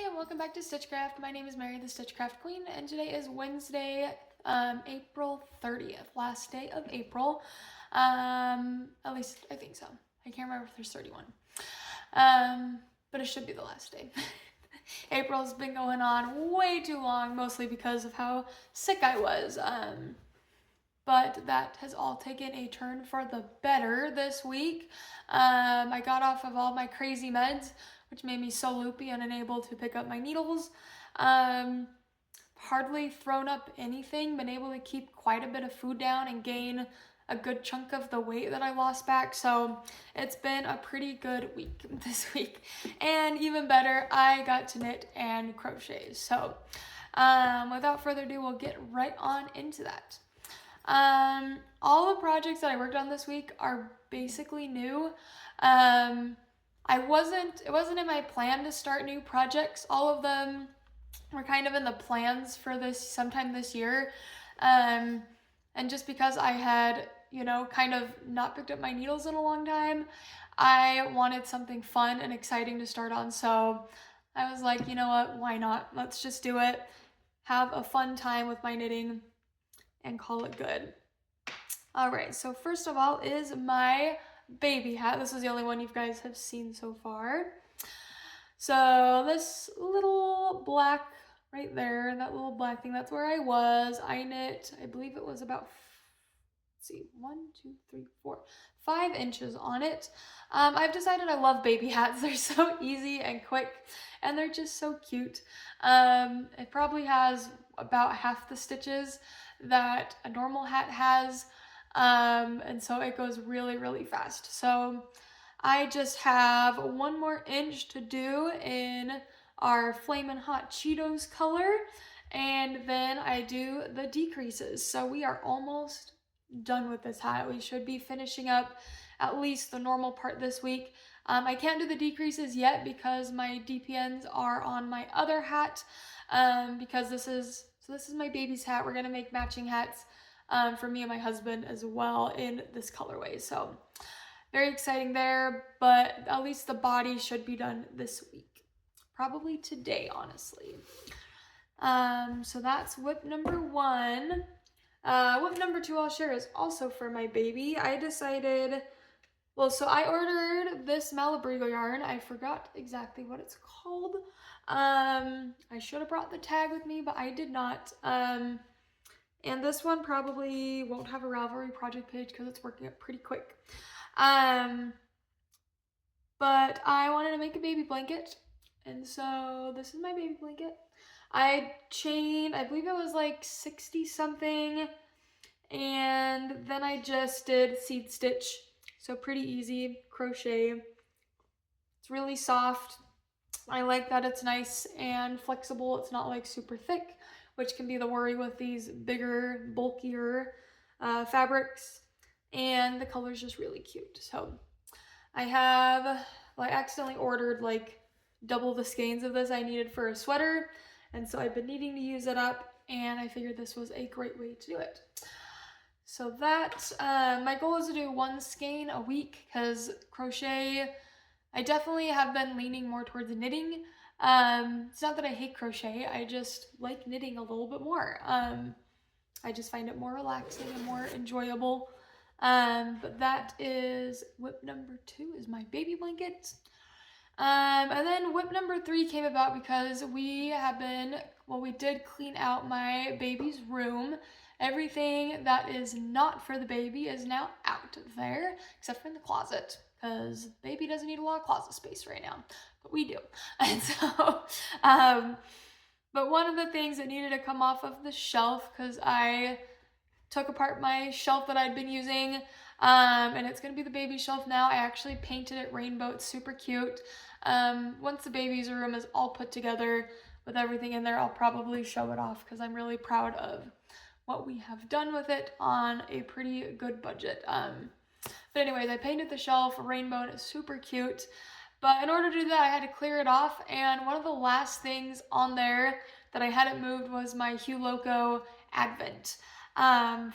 and welcome back to Stitchcraft. My name is Mary, the Stitchcraft Queen, and today is Wednesday, April 30th, last day of April. At least I think so. I can't remember if there's 31. But it should be the last day. April's been going on way too long, mostly because of how sick I was. But that has all taken a turn for the better this week. I got off of all my crazy meds, which made me so loopy and unable to pick up my needles. Hardly thrown up anything, been able to keep quite a bit of food down and gain a good chunk of the weight that I lost back. So it's been a pretty good week this week. And even better, I got to knit and crochet. So without further ado, we'll get right on into that. All the projects that I worked on this week are basically new. It wasn't in my plan to start new projects. All of them were kind of in the plans for this sometime this year. And just because I had, kind of not picked up my needles in a long time, I wanted something fun and exciting to start on. So I was like, you know what, why not? Let's just do it. Have a fun time with my knitting and call it good. All right, so first of all is my baby hat. This is the only one you guys have seen so far. So this little black right there, that little black thing, that's where I was. I knit, I believe it was about, 5 inches on it. I've decided I love baby hats. They're so easy and quick, and they're just so cute. It probably has about half the stitches that a normal hat has, and so it goes really, really fast. So I just have 1 more inch to do in our Flamin' Hot Cheetos color, and then I do the decreases. So we are almost done with this hat. We should be finishing up at least the normal part this week. I can't do the decreases yet because my DPNs are on my other hat, because this is my baby's hat. We're gonna make matching hats for me and my husband as well in this colorway. So very exciting there, but at least the body should be done this week. Probably today, honestly. So that's WIP number 1. WIP number 2 I'll share is also for my baby. I decided, so I ordered this Malabrigo yarn. I forgot exactly what it's called. I should have brought the tag with me, but I did not. And this one probably won't have a Ravelry project page because it's working up pretty quick. But I wanted to make a baby blanket, and so this is my baby blanket. I believe it was like 60 something, and then I just did seed stitch, so pretty easy crochet. It's really soft. I like that it's nice and flexible. It's not like super thick, which can be the worry with these bigger, bulkier fabrics, and the color's just really cute. So I accidentally ordered like double the skeins of this I needed for a sweater, and so I've been needing to use it up, and I figured this was a great way to do it. So that, my goal is to do 1 skein a week, because crochet, I definitely have been leaning more towards knitting. It's not that I hate crochet, I just like knitting a little bit more. I just find it more relaxing and more enjoyable. But that is WIP number 2 is my baby blanket. And then WIP number 3 came about because we did clean out my baby's room. Everything that is not for the baby is now out of there, except for in the closet, because baby doesn't need a lot of closet space right now, but we do. And so, but one of the things that needed to come off of the shelf, because I took apart my shelf that I'd been using, and it's gonna be the baby shelf now. I actually painted it rainbow. It's super cute. Once the baby's room is all put together with everything in there, I'll probably show it off because I'm really proud of what we have done with it on a pretty good budget. But anyways, I painted the shelf rainbow and it's super cute. But in order to do that, I had to clear it off, and one of the last things on there that I hadn't moved was my Loco Advent.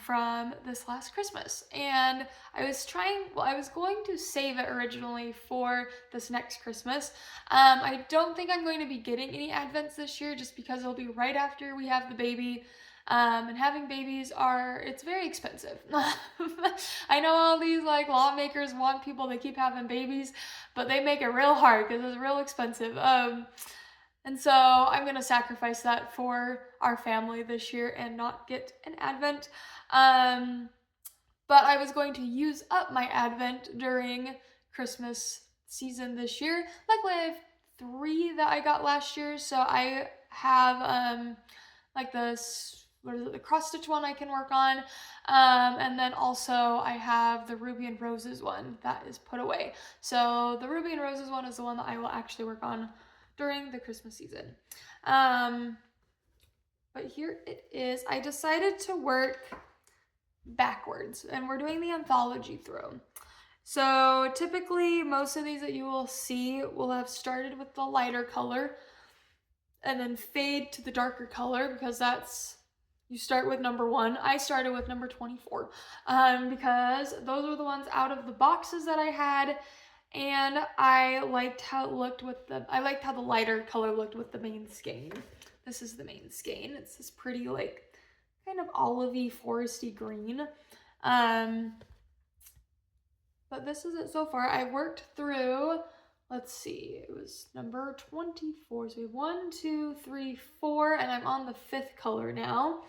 from this last Christmas. And I was going to save it originally for this next Christmas. I don't think I'm going to be getting any Advents this year just because it'll be right after we have the baby. And having babies it's very expensive. I know all these like lawmakers want people to keep having babies, but they make it real hard because it's real expensive. And so I'm gonna sacrifice that for our family this year and not get an Advent. But I was going to use up my Advent during Christmas season this year. Luckily I have 3 that I got last year, so I have like the cross stitch one I can work on, and then also I have the Ruby and Roses one that is put away. So the Ruby and Roses one is the one that I will actually work on during the Christmas season. But here it is. I decided to work backwards, and we're doing the Anthology through. So typically most of these that you will see will have started with the lighter color and then fade to the darker color because you start with number 1. I started with number 24 because those were the ones out of the boxes that I had, and I liked how it looked I liked how the lighter color looked with the main skein. This is the main skein. It's this pretty like kind of olivey foresty green. But this is it so far. I worked through, let's see, it was number 24. So we have 1, 2, 3, 4, and I'm on the 5th color now.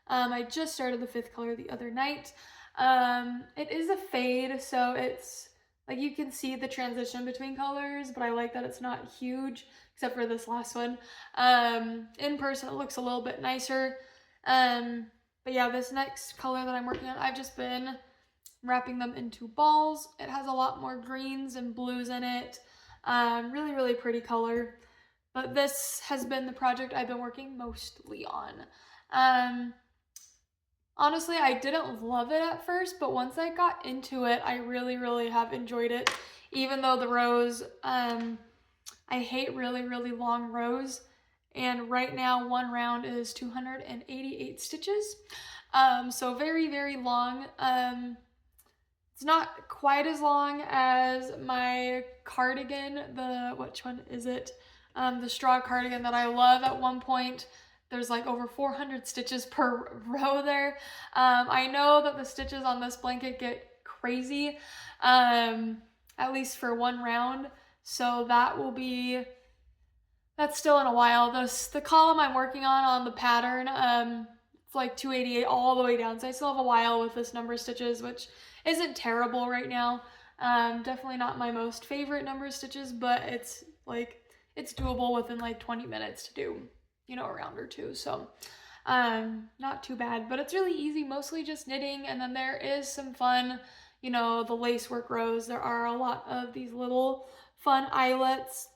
I just started the 5th color the other night. It is a fade, so it's like you can see the transition between colors, but I like that it's not huge, except for this last one. In person, it looks a little bit nicer. But yeah, this next color that I'm working on, I've just been wrapping them into balls. It has a lot more greens and blues in it. Really, really pretty color. But this has been the project I've been working mostly on. Honestly, I didn't love it at first, but once I got into it, I really, really have enjoyed it. Even though the rows, I hate really, really long rows. And right now, one round is 288 stitches. So very, very long. It's not quite as long as my cardigan, which one is it? The straw cardigan that I love. At one point, there's like over 400 stitches per row there. I know that the stitches on this blanket get crazy, at least for one round. So that's still in a while. The column I'm working on the pattern, it's like 288 all the way down. So I still have a while with this number of stitches, which isn't terrible right now. Definitely not my most favorite number of stitches, but it's doable within like 20 minutes to do, a round or two. So not too bad, but it's really easy, mostly just knitting. And then there is some fun, the lacework rows. There are a lot of these little fun eyelets.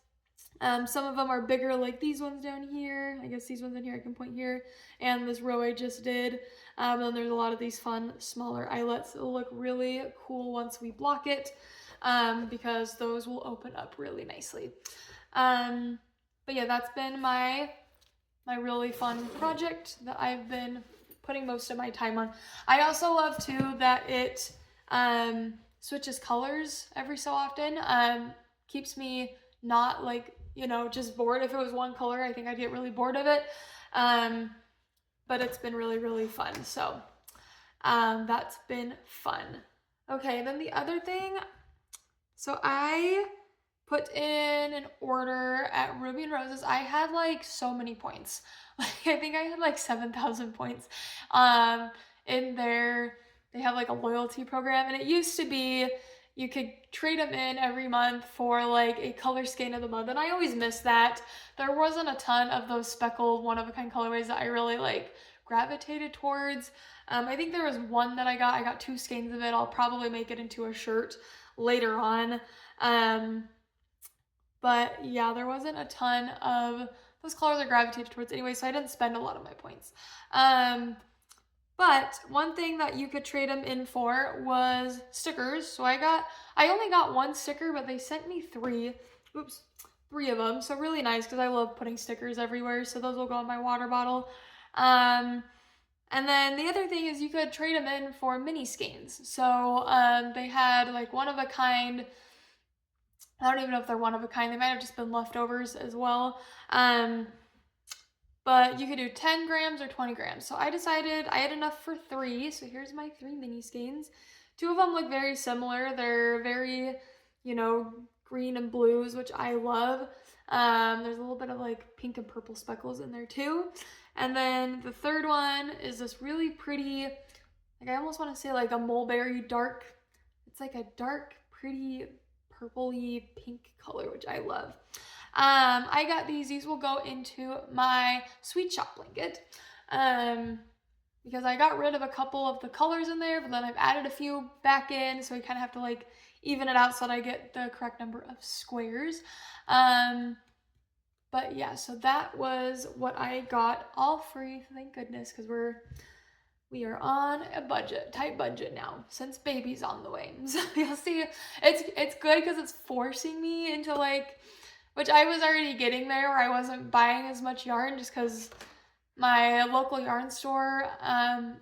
Some of them are bigger, like these ones down here. I guess these ones in here, I can point here. And this row I just did. And then there's a lot of these fun, smaller eyelets. It'll look really cool once we block it, because those will open up really nicely. But yeah, that's been my really fun project that I've been putting most of my time on. I also love too that it switches colors every so often. Keeps me not just bored. If it was one color, I think I'd get really bored of it. But it's been really, really fun. So that's been fun. Okay, then the other thing, so I put in an order at Ruby and Roses. I had so many points. I think I had 7,000 points. In there, they have a loyalty program, and it used to be you could trade them in every month for a color skein of the month, and I always miss that. There wasn't a ton of those speckled one-of-a-kind colorways that I really gravitated towards. I think there was one that I got 2 skeins of it. I'll probably make it into a shirt later on. But yeah, there wasn't a ton of those colors I gravitated towards anyway, so I didn't spend a lot of my points. But one thing that you could trade them in for was stickers. So I only got 1 sticker, but they sent me 3 of them. So really nice, because I love putting stickers everywhere. So those will go in my water bottle. And then the other thing is you could trade them in for mini skeins. So they had like one of a kind. I don't even know if they're one of a kind. They might have just been leftovers as well. But you could do 10 grams or 20 grams. So I decided I had enough for 3. So here's my 3 mini skeins. 2 of them look very similar. They're very, green and blues, which I love. There's a little bit of like pink and purple speckles in there too. And then the third one is this really pretty, like I almost want to say like a mulberry dark. It's like a dark, pretty purpley pink color, which I love. I got these. These will go into my sweet shop blanket. Because I got rid of a couple of the colors in there, but then I've added a few back in, so I kind of have to like even it out so that I get the correct number of squares. But yeah, so that was what I got, all free, thank goodness, because we are on a budget, tight budget now, since baby's on the way. So you'll see, it's good because it's forcing me into like, which I was already getting there where I wasn't buying as much yarn just because my local yarn store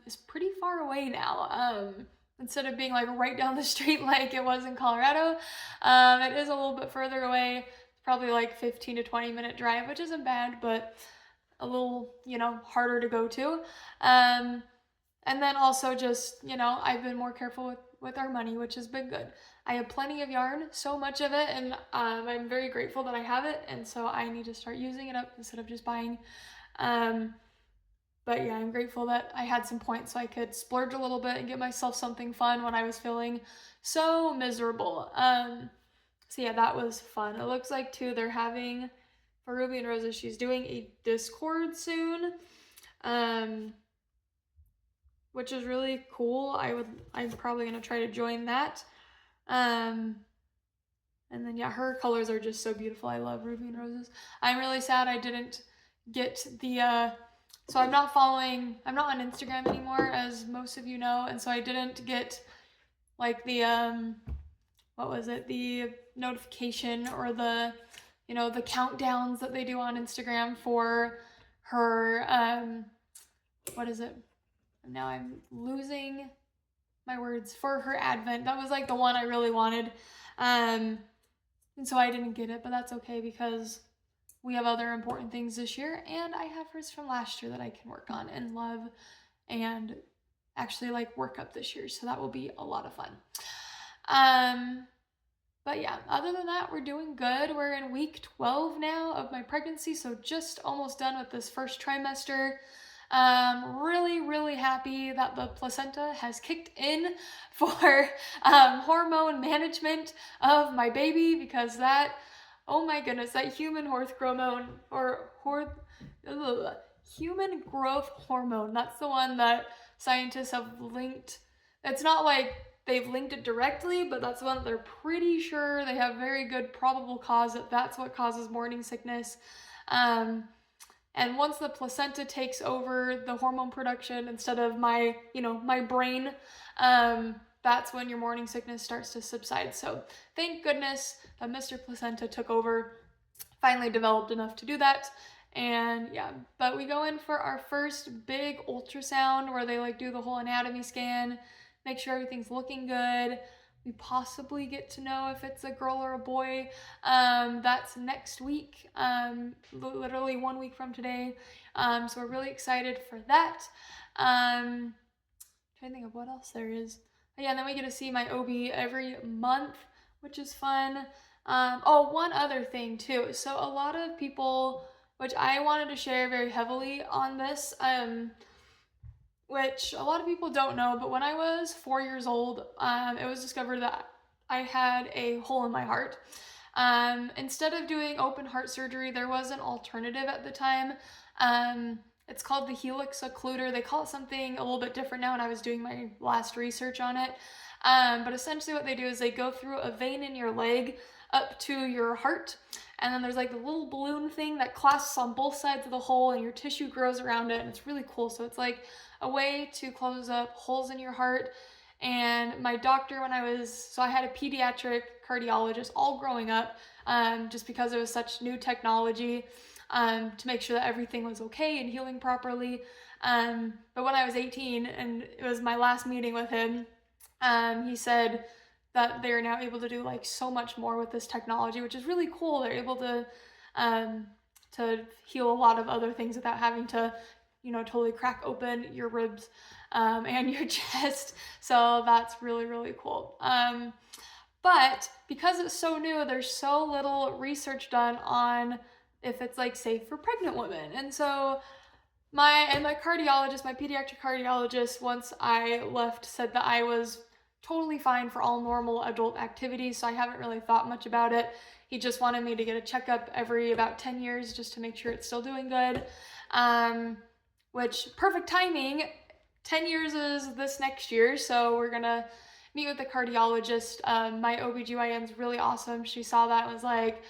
is pretty far away now. Instead of being like right down the street like it was in Colorado, it is a little bit further away. It's probably like 15 to 20 minute drive, which isn't bad, but a little, harder to go to. And then also just, I've been more careful with our money, which has been good. I have plenty of yarn, so much of it, and I'm very grateful that I have it, and so I need to start using it up instead of just buying. But yeah, I'm grateful that I had some points so I could splurge a little bit and get myself something fun when I was feeling so miserable. So yeah, that was fun. It looks like too they're having, for Ruby and Rosa, she's doing a Discord soon, which is really cool. I'm probably gonna try to join that. And then yeah, her colors are just so beautiful. I love Ruby and Rosa's. I'm really sad I didn't get the so I'm not on Instagram anymore, as most of you know, and so I didn't get like the the notification or the the countdowns that they do on Instagram for her now I'm losing my words, for her advent. That was like the one I really wanted, and so I didn't get it, but that's okay because we have other important things this year, and I have hers from last year that I can work on and love and actually like work up this year, so that will be a lot of fun. But yeah, other than that, we're doing good. We're in week 12 now of my pregnancy, so just almost done with this first trimester. Really, really happy that the placenta has kicked in for hormone management of my baby, because that, oh my goodness, that human human growth hormone, that's the one that scientists have linked. It's not like they've linked it directly, but that's the one that they're pretty sure they have very good probable cause that's what causes morning sickness. And once the placenta takes over the hormone production instead of my brain, that's when your morning sickness starts to subside. So thank goodness that Mr. Placenta took over, finally developed enough to do that. And yeah, but we go in for our first big ultrasound where they like do the whole anatomy scan, make sure everything's looking good. We possibly get to know if it's a girl or a boy. That's next week, literally 1 week from today. So we're really excited for that. Trying to think of what else there is. But yeah, and then we get to see my OB every month, which is fun. One other thing too. So a lot of people, which I wanted to share very heavily on this, which a lot of people don't know, but when I was 4 years old, it was discovered that I had a hole in my heart. Instead of doing open heart surgery, there was an alternative at the time. It's called the helix occluder. They call it something a little bit different now, and I was doing my last research on it. But essentially what they do is they go through a vein in your leg up to your heart, and then there's like a little balloon thing that clasps on both sides of the hole, and your tissue grows around it, and it's really cool. So it's like a way to close up holes in your heart. And my doctor, I had a pediatric cardiologist all growing up, just because it was such new technology. to make sure that everything was okay and healing properly. But when I was 18 and it was my last meeting with him, he said that they're now able to do like so much more with this technology, which is really cool. They're able to heal a lot of other things without having to, totally crack open your ribs and your chest. So that's really, really cool. But because it's so new, there's so little research done on if it's like safe for pregnant women. And so my cardiologist, my pediatric cardiologist, once I left, said that I was totally fine for all normal adult activities, so I haven't really thought much about it. He just wanted me to get a checkup every about 10 years just to make sure it's still doing good, which perfect timing. 10 years is this next year, so we're gonna meet with the cardiologist. My OBGYN's really awesome. She saw that and was like,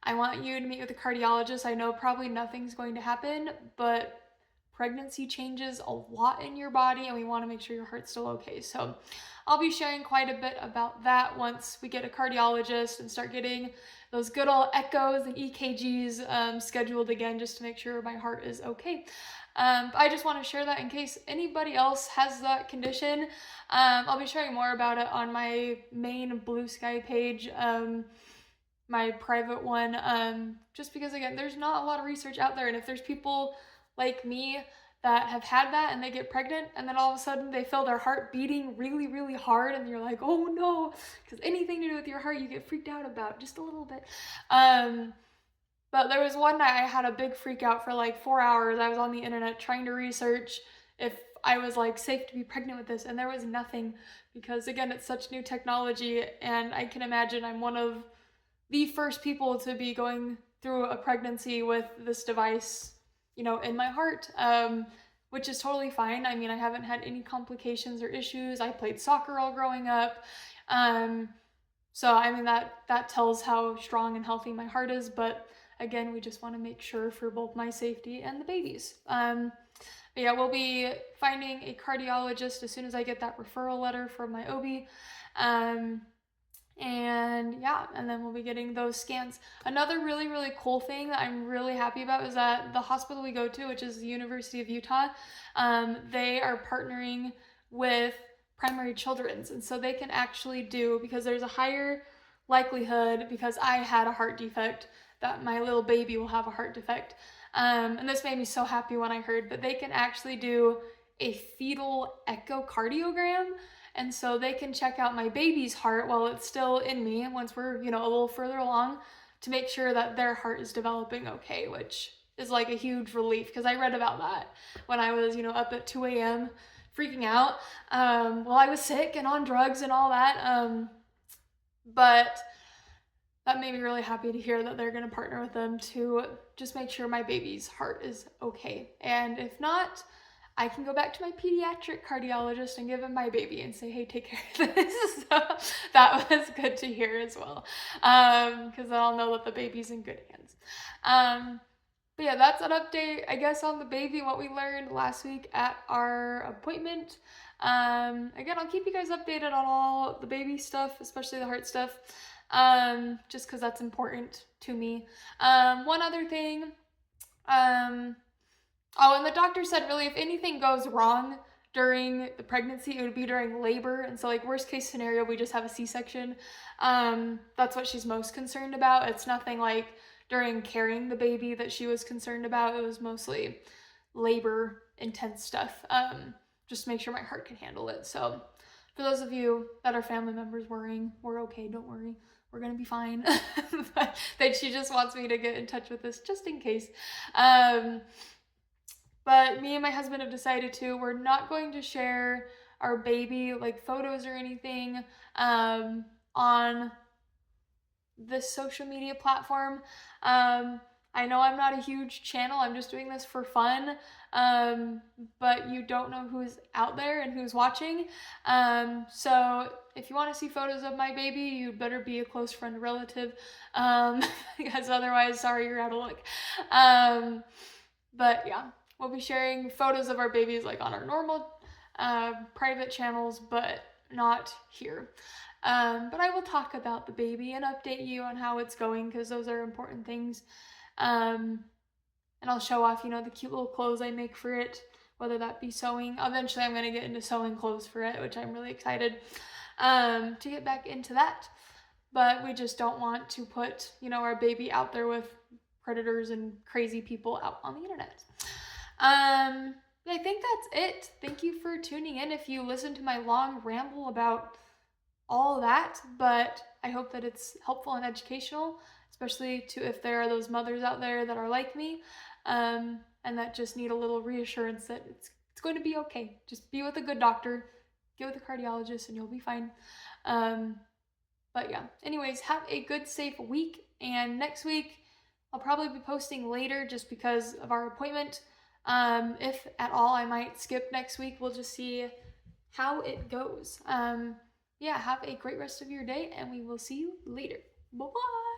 I want you to meet with a cardiologist. I know probably nothing's going to happen, but pregnancy changes a lot in your body and we want to make sure your heart's still okay. So I'll be sharing quite a bit about that once we get a cardiologist and start getting those good old echoes and EKGs scheduled again, just to make sure my heart is okay. I just want to share that in case anybody else has that condition. I'll be sharing more about it on my main Blue Sky page, my private one, just because, again, there's not a lot of research out there, and if there's people like me that have had that and they get pregnant and then all of a sudden they feel their heart beating really, really hard and you're like, oh no, because anything to do with your heart you get freaked out about just a little bit. But there was one night I had a big freak out for like 4 hours. I was on the internet trying to research if I was like safe to be pregnant with this, and there was nothing, because again, it's such new technology, and I can imagine I'm one of the first people to be going through a pregnancy with this device, in my heart, which is totally fine. I mean, I haven't had any complications or issues. I played soccer all growing up. So I mean, that tells how strong and healthy my heart is, but again, we just want to make sure for both my safety and the baby's. But yeah, we'll be finding a cardiologist as soon as I get that referral letter from my OB. And yeah, and then we'll be getting those scans. Another really, really cool thing that I'm really happy about is that the hospital we go to, which is the University of Utah, they are partnering with Primary Children's. And so they can actually do, because there's a higher likelihood, because I had a heart defect, that my little baby will have a heart defect. And this made me so happy when I heard that they can actually do a fetal echocardiogram. And so they can check out my baby's heart while it's still in me once we're, a little further along, to make sure that their heart is developing okay, which is like a huge relief, because I read about that when I was, up at 2 a.m. freaking out while I was sick and on drugs and all that. But that made me really happy to hear that they're going to partner with them to just make sure my baby's heart is okay. And if not, I can go back to my pediatric cardiologist and give him my baby and say, hey, take care of this. So that was good to hear as well, because then I'll know that the baby's in good hands. But yeah, that's an update, I guess, on the baby, what we learned last week at our appointment. Again, I'll keep you guys updated on all the baby stuff, especially the heart stuff, just because that's important to me. One other thing, and the doctor said, really, if anything goes wrong during the pregnancy, it would be during labor. And so, like, worst case scenario, we just have a C-section. That's what she's most concerned about. It's nothing like during carrying the baby that she was concerned about. It was mostly labor intense stuff, just to make sure my heart can handle it. So for those of you that are family members worrying, we're okay, don't worry. We're gonna be fine. But that she just wants me to get in touch with this just in case. But me and my husband have decided we're not going to share our baby, like, photos or anything on this social media platform. I know I'm not a huge channel, I'm just doing this for fun, but you don't know who's out there and who's watching. So if you want to see photos of my baby, you better be a close friend or relative, because otherwise, sorry, you're out of luck. But yeah, we'll be sharing photos of our babies like on our normal private channels, but not here. But I will talk about the baby and update you on how it's going, because those are important things. and I'll show off, you know, the cute little clothes I make for it, whether that be sewing. Eventually I'm gonna get into sewing clothes for it, which I'm really excited to get back into that. But we just don't want to put, you know, our baby out there with predators and crazy people out on the internet. I think that's it. Thank you for tuning in if you listen to my long ramble about all that, but I hope that it's helpful and educational, especially to if there are those mothers out there that are like me, and that just need a little reassurance that it's going to be okay. Just be with a good doctor, get with a cardiologist, and you'll be fine. But yeah, anyways, have a good, safe week, and next week I'll probably be posting later just because of our appointment. If at all, I might skip next week. We'll just see how it goes. Yeah, have a great rest of your day, and we will see you later. Bye-bye.